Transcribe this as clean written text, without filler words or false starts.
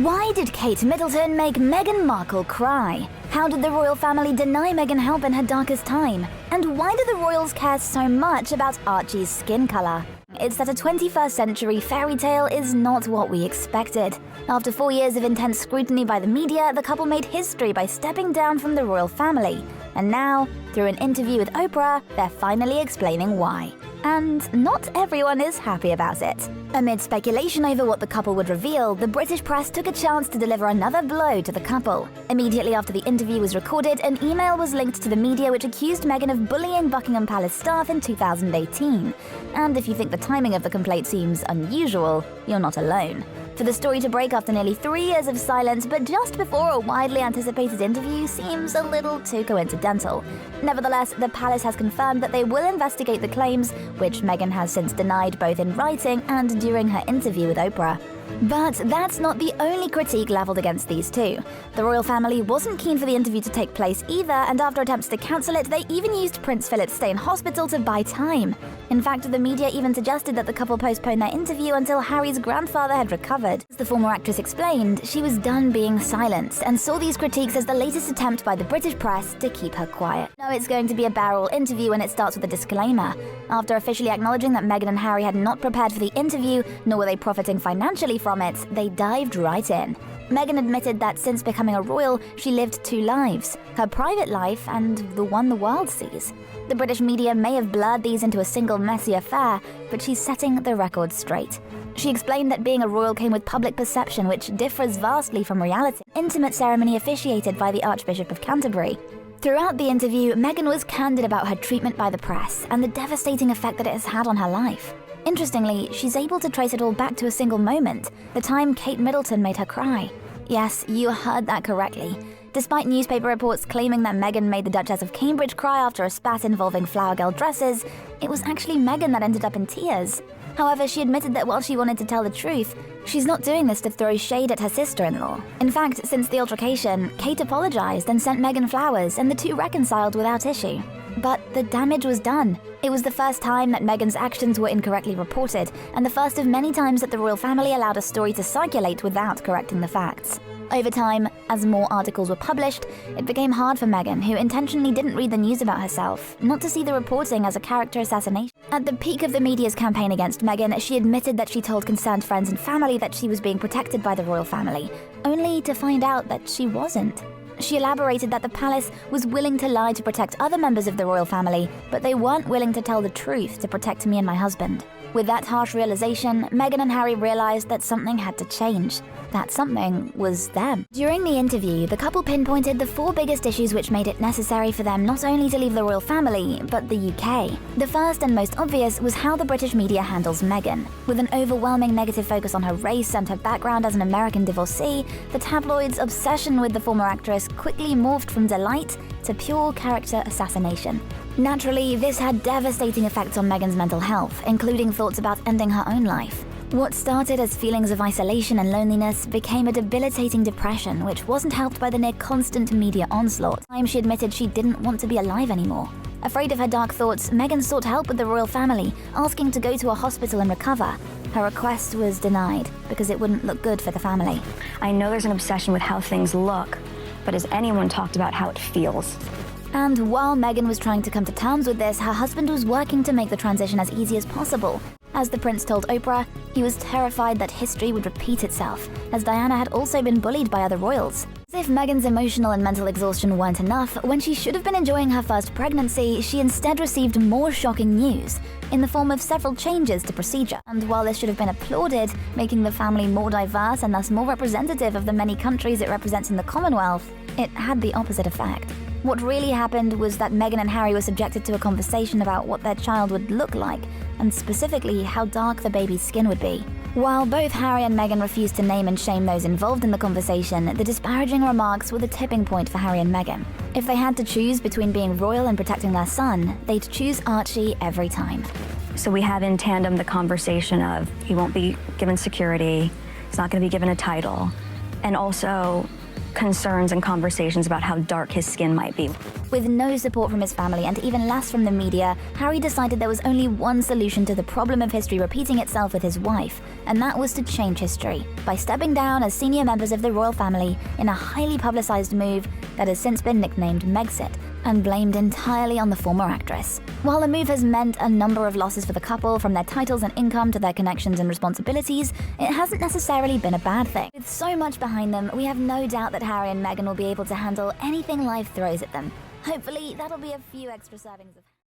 Why did Kate Middleton make Meghan Markle cry? How did the royal family deny Meghan help in her darkest time? And why do the royals care so much about Archie's skin color? It's that a 21st century fairy tale is not what we expected. After 4 years of intense scrutiny by the media, the couple made history by stepping down from the royal family. And now, through an interview with Oprah, they're finally explaining why. And not everyone is happy about it. Amid speculation over what the couple would reveal, the British press took a chance to deliver another blow to the couple. Immediately after the interview was recorded, an email was linked to the media which accused Meghan of bullying Buckingham Palace staff in 2018. And if you think the timing of the complaint seems unusual, you're not alone. For the story to break after nearly 3 years of silence, but just before a widely anticipated interview, seems a little too coincidental. Nevertheless, the palace has confirmed that they will investigate the claims, which Meghan has since denied both in writing and during her interview with Oprah. But that's not the only critique leveled against these two. The royal family wasn't keen for the interview to take place either, and after attempts to cancel it, they even used Prince Philip's stay in hospital to buy time. In fact, the media even suggested that the couple postpone their interview until Harry's grandfather had recovered. As the former actress explained, she was done being silenced and saw these critiques as the latest attempt by the British press to keep her quiet. No, it's going to be a barrel interview, and it starts with a disclaimer. After officially acknowledging that Meghan and Harry had not prepared for the interview, nor were they profiting financially from it, they dived right in. Meghan admitted that since becoming a royal, she lived 2 lives, her private life and the one the world sees. The British media may have blurred these into a single messy affair, but she's setting the record straight. She explained that being a royal came with public perception, which differs vastly from reality. Intimate ceremony officiated by the Archbishop of Canterbury. Throughout the interview, Meghan was candid about her treatment by the press and the devastating effect that it has had on her life. Interestingly, she's able to trace it all back to a single moment, the time Kate Middleton made her cry. Yes, you heard that correctly. Despite newspaper reports claiming that Meghan made the Duchess of Cambridge cry after a spat involving flower girl dresses, it was actually Meghan that ended up in tears. However, she admitted that while she wanted to tell the truth, she's not doing this to throw shade at her sister-in-law. In fact, since the altercation, Kate apologized and sent Meghan flowers, and the two reconciled without issue. But the damage was done. It was the first time that Meghan's actions were incorrectly reported, and the first of many times that the royal family allowed a story to circulate without correcting the facts. Over time, as more articles were published, it became hard for Meghan, who intentionally didn't read the news about herself, not to see the reporting as a character assassination. At the peak of the media's campaign against Meghan, she admitted that she told concerned friends and family that she was being protected by the royal family, only to find out that she wasn't. She elaborated that the palace was willing to lie to protect other members of the royal family, but they weren't willing to tell the truth to protect me and my husband. With that harsh realization, Meghan and Harry realized that something had to change. That something was them. During the interview, the couple pinpointed the 4 biggest issues which made it necessary for them not only to leave the royal family, but the UK. The first and most obvious was how the British media handles Meghan. With an overwhelming negative focus on her race and her background as an American divorcee, the tabloids' obsession with the former actress quickly morphed from delight to pure character assassination. Naturally, this had devastating effects on Meghan's mental health, including thoughts about ending her own life. What started as feelings of isolation and loneliness became a debilitating depression, which wasn't helped by the near-constant media onslaught. At the time, she admitted she didn't want to be alive anymore. Afraid of her dark thoughts, Meghan sought help with the royal family, asking to go to a hospital and recover. Her request was denied because it wouldn't look good for the family. I know there's an obsession with how things look, but has anyone talked about how it feels? And while Meghan was trying to come to terms with this, her husband was working to make the transition as easy as possible. As the prince told Oprah, he was terrified that history would repeat itself, as Diana had also been bullied by other royals. As if Meghan's emotional and mental exhaustion weren't enough, when she should have been enjoying her first pregnancy, she instead received more shocking news, in the form of several changes to procedure. And while this should have been applauded, making the family more diverse and thus more representative of the many countries it represents in the Commonwealth, it had the opposite effect. What really happened was that Meghan and Harry were subjected to a conversation about what their child would look like, and specifically how dark the baby's skin would be. While both Harry and Meghan refused to name and shame those involved in the conversation, the disparaging remarks were the tipping point for Harry and Meghan. If they had to choose between being royal and protecting their son, they'd choose Archie every time. So we have in tandem the conversation of he won't be given security, he's not going to be given a title, and also concerns and conversations about how dark his skin might be. With no support from his family and even less from the media, Harry decided there was only one solution to the problem of history repeating itself with his wife, and that was to change history by stepping down as senior members of the royal family in a highly publicized move that has since been nicknamed Megxit and blamed entirely on the former actress. While the move has meant a number of losses for the couple, from their titles and income to their connections and responsibilities, it hasn't necessarily been a bad thing. With so much behind them, we have no doubt that Harry and Meghan will be able to handle anything life throws at them. Hopefully, that'll be a few extra servings of